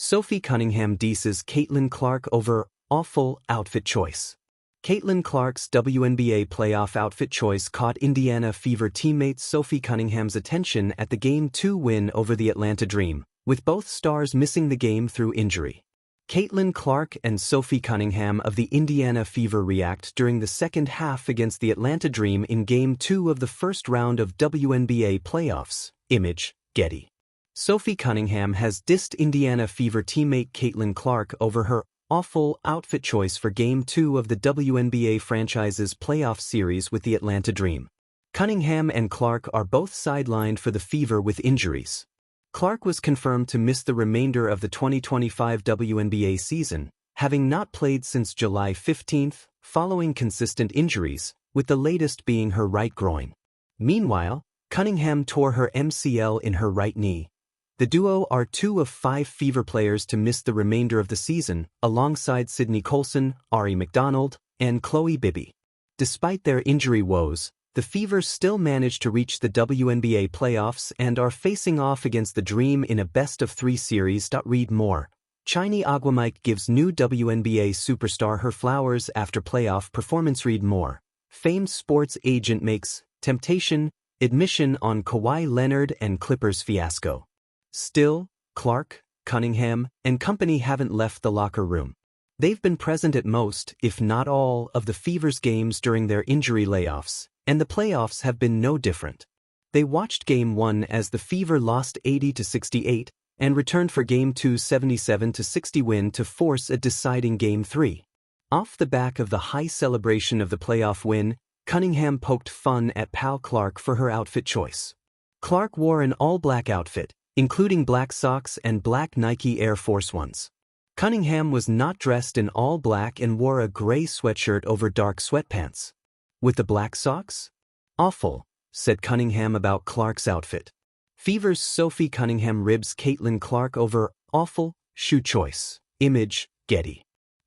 Sophie Cunningham disses Caitlin Clark over awful outfit choice. Caitlin Clark's WNBA playoff outfit choice caught Indiana Fever teammate Sophie Cunningham's attention at the Game 2 win over the Atlanta Dream, with both stars missing the game through injury. Caitlin Clark and Sophie Cunningham of the Indiana Fever react during the second half against the Atlanta Dream in Game 2 of the first round of WNBA playoffs. Image, Getty. Sophie Cunningham has dissed Indiana Fever teammate Caitlin Clark over her awful outfit choice for Game 2 of the WNBA franchise's playoff series with the Atlanta Dream. Cunningham and Clark are both sidelined for the Fever with injuries. Clark was confirmed to miss the remainder of the 2025 WNBA season, having not played since July 15, following consistent injuries, with the latest being her right groin. Meanwhile, Cunningham tore her MCL in her right knee. The duo are 2 of 5 Fever players to miss the remainder of the season, alongside Sydney Colson, Ari McDonald, and Chloe Bibby. Despite their injury woes, the Fever still managed to reach the WNBA playoffs and are facing off against the Dream in a best-of-3 series. Read more. Chiny Aguamike gives new WNBA superstar her flowers after playoff performance. Read more. Famed sports agent makes temptation admission on Kawhi Leonard and Clippers fiasco. Still, Clark, Cunningham, and company haven't left the locker room. They've been present at most, if not all, of the Fever's games during their injury layoffs, and the playoffs have been no different. They watched Game 1 as the Fever lost 80-68 and returned for Game 2's 77-60 win to force a deciding Game 3. Off the back of the high celebration of the playoff win, Cunningham poked fun at pal Clark for her outfit choice. Clark wore an all-black outfit, including black socks and black Nike Air Force Ones. Cunningham was not dressed in all black and wore a gray sweatshirt over dark sweatpants. With the black socks? Awful, said Cunningham about Clark's outfit. Fever's Sophie Cunningham ribs Caitlin Clark over awful shoe choice. Image, Getty.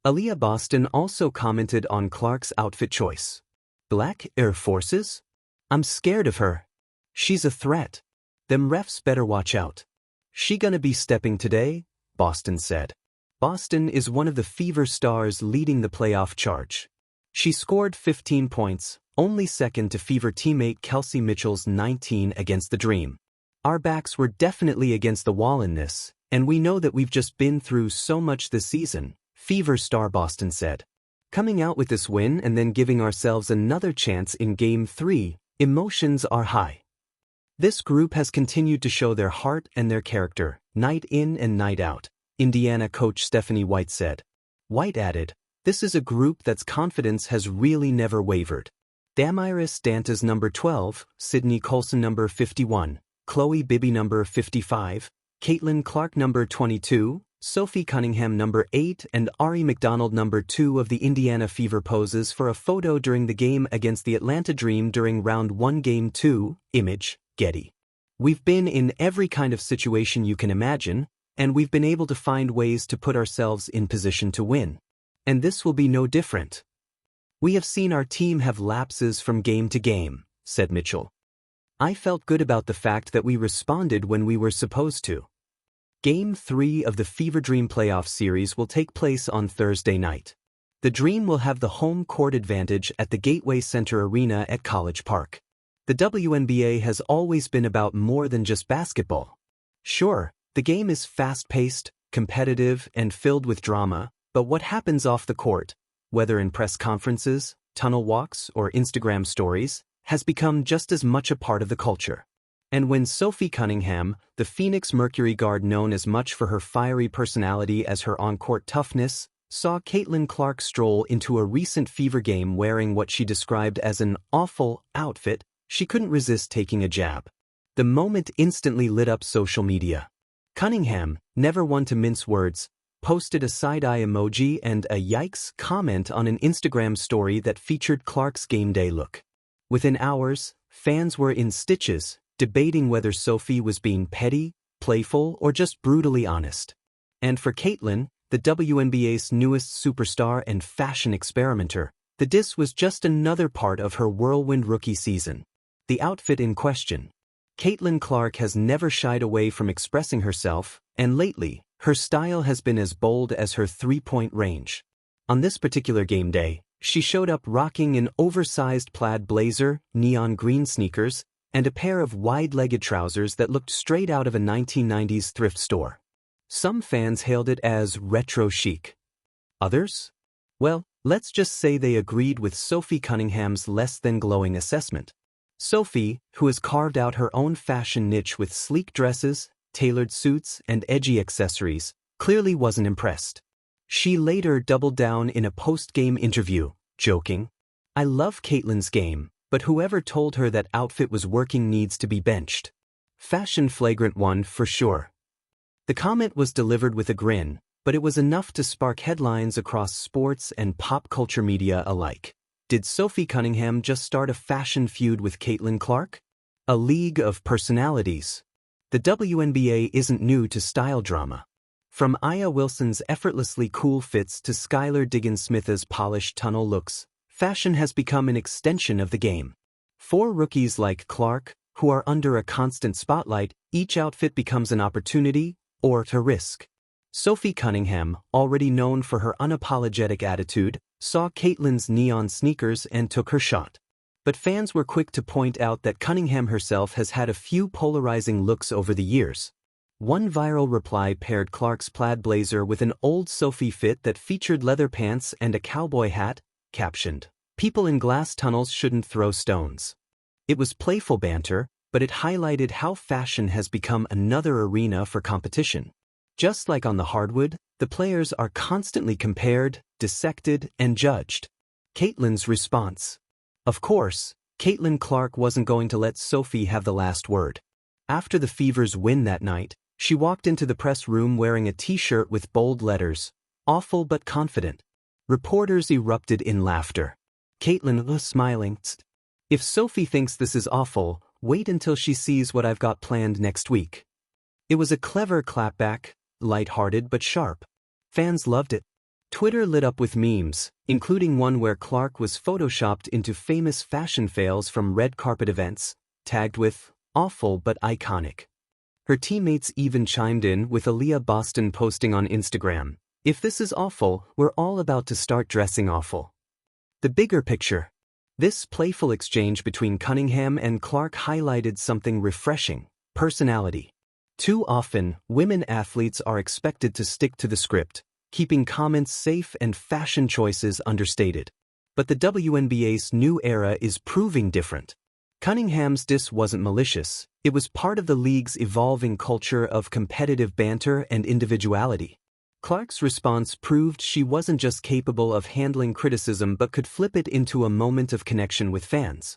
Aaliyah Boston also commented on Clark's outfit choice. Black Air Forces? I'm scared of her. She's a threat. Them refs better watch out. She gonna be stepping today? Boston said. Boston is one of the Fever stars leading the playoff charge. She scored 15 points, only second to Fever teammate Kelsey Mitchell's 19 against the Dream. Our backs were definitely against the wall in this, and we know that we've just been through so much this season, Fever star Boston said. Coming out with this win and then giving ourselves another chance in Game 3, emotions are high. This group has continued to show their heart and their character, night in and night out, Indiana coach Stephanie White said. White added, this is a group that's confidence has really never wavered. Damiris Dantas number 12, Sydney Colson number 51, Chloe Bibby number 55, Caitlin Clark number 22, Sophie Cunningham number 8 and Ari McDonald number 2 of the Indiana Fever poses for a photo during the game against the Atlanta Dream during Round 1 Game 2, Image, Getty. We've been in every kind of situation you can imagine, and we've been able to find ways to put ourselves in position to win. And this will be no different. We have seen our team have lapses from game to game, said Mitchell. I felt good about the fact that we responded when we were supposed to. Game 3 of the Fever Dream playoff series will take place on Thursday night. The Dream will have the home court advantage at the Gateway Center Arena at College Park. The WNBA has always been about more than just basketball. Sure, the game is fast-paced, competitive, and filled with drama, but what happens off the court, whether in press conferences, tunnel walks, or Instagram stories, has become just as much a part of the culture. And when Sophie Cunningham, the Phoenix Mercury guard known as much for her fiery personality as her on-court toughness, saw Caitlin Clark stroll into a recent Fever game wearing what she described as an awful outfit, she couldn't resist taking a jab. The moment instantly lit up social media. Cunningham, never one to mince words, posted a side-eye emoji and a yikes comment on an Instagram story that featured Clark's game day look. Within hours, fans were in stitches, debating whether Sophie was being petty, playful, or just brutally honest. And for Caitlin, the WNBA's newest superstar and fashion experimenter, the diss was just another part of her whirlwind rookie season. The outfit in question. Caitlin Clark has never shied away from expressing herself, and lately, her style has been as bold as her three-point range. On this particular game day, she showed up rocking an oversized plaid blazer, neon green sneakers, and a pair of wide-legged trousers that looked straight out of a 1990s thrift store. Some fans hailed it as retro chic. Others? Well, let's just say they agreed with Sophie Cunningham's less-than-glowing assessment. Sophie, who has carved out her own fashion niche with sleek dresses, tailored suits, and edgy accessories, clearly wasn't impressed. She later doubled down in a post-game interview, joking, "I love Caitlin's game, but whoever told her that outfit was working needs to be benched. Fashion flagrant one for sure." The comment was delivered with a grin, but it was enough to spark headlines across sports and pop culture media alike. Did Sophie Cunningham just start a fashion feud with Caitlin Clark? A league of personalities. The WNBA isn't new to style drama. From Aya Wilson's effortlessly cool fits to Skylar Diggins-Smith's polished tunnel looks, fashion has become an extension of the game. For rookies like Clark, who are under a constant spotlight, each outfit becomes an opportunity or a risk. Sophie Cunningham, already known for her unapologetic attitude, saw Caitlin's neon sneakers and took her shot. But fans were quick to point out that Cunningham herself has had a few polarizing looks over the years. One viral reply paired Clark's plaid blazer with an old Sophie fit that featured leather pants and a cowboy hat, captioned, "People in glass tunnels shouldn't throw stones." It was playful banter, but it highlighted how fashion has become another arena for competition. Just like on the hardwood, the players are constantly compared, dissected, and judged. Caitlin's response. Of course, Caitlin Clark wasn't going to let Sophie have the last word. After the Fever's win that night, she walked into the press room wearing a t-shirt with bold letters, "Awful but confident." Reporters erupted in laughter. Caitlin was smiling. "If Sophie thinks this is awful, wait until she sees what I've got planned next week." It was a clever clapback, light-hearted but sharp. Fans loved it. Twitter lit up with memes, including one where Clark was photoshopped into famous fashion fails from red carpet events, tagged with, "Awful but iconic." Her teammates even chimed in, with Aaliyah Boston posting on Instagram, "If this is awful, we're all about to start dressing awful." The bigger picture. This playful exchange between Cunningham and Clark highlighted something refreshing: personality. Too often, women athletes are expected to stick to the script, keeping comments safe and fashion choices understated. But the WNBA's new era is proving different. Cunningham's diss wasn't malicious, it was part of the league's evolving culture of competitive banter and individuality. Clark's response proved she wasn't just capable of handling criticism but could flip it into a moment of connection with fans.